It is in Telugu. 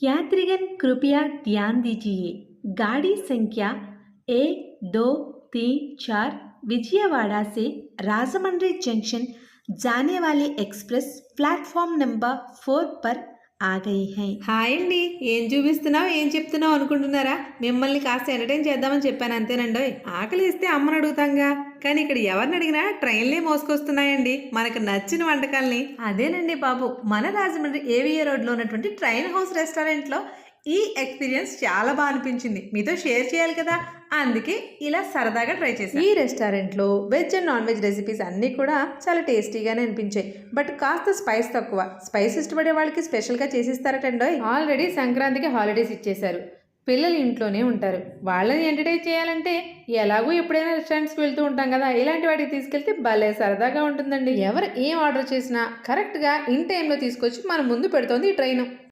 यात्रीगण कृपया ध्यान दीजिए। गाड़ी संख्या 1234 विजयवाड़ा से राजमंड्री जंक्शन जाने वाली एक्सप्रेस प्लेटफॉर्म नंबर 4 पर आ गई है। హాయ్ అండి. ఏం చూపిస్తున్నావు ఏం చెప్తున్నావు అనుకుంటున్నారా? మిమ్మల్ని కాస్త ఎంటర్టైన్ చేద్దామని చెప్పాను అంతేనండోయ్. ఆకలి ఇస్తే అమ్మని అడుగుతాంగా, కానీ ఇక్కడ ఎవరిని అడిగినా ట్రైన్లే మోసుకొస్తున్నాయండి మనకు నచ్చిన వంటకాల్ని. అదేనండి బాబు, మన రాజమండ్రి ఏవిఏ రోడ్లో ఉన్నటువంటి ట్రైన్ హౌస్ రెస్టారెంట్లో ఈ ఎక్స్పీరియన్స్ చాలా బాగా అనిపించింది. మీతో షేర్ చేయాలి కదా, అందుకే ఇలా సరదాగా ట్రై చేశాను. ఈ రెస్టారెంట్లో veg and non veg recipes అన్నీ కూడా చాలా టేస్టీగానే అనిపించాయి. బట్ కాస్త స్పైస్ తక్కువ. స్పైస్ ఇష్టపడే వాళ్ళకి స్పెషల్గా చేసిస్తారటండోయ్. ఆల్రెడీ సంక్రాంతికి హాలిడేస్ ఇచ్చేశారు. పిల్లలు ఇంట్లోనే ఉంటారు. వాళ్ళని ఎంటర్టైన్ చేయాలంటే ఎలాగో ఎప్పుడైనా రెస్టారెంట్స్కి వెళ్తూ ఉంటాం కదా, ఇలాంటి వాటికి తీసుకెళ్తే భలే సరదాగా ఉంటుందండి. ఎవరు ఏం ఆర్డర్ చేసినా కరెక్ట్గా ఇన్ టైంలో తీసుకొచ్చి మన ముందు పెడుతోంది ఈ ట్రైన్.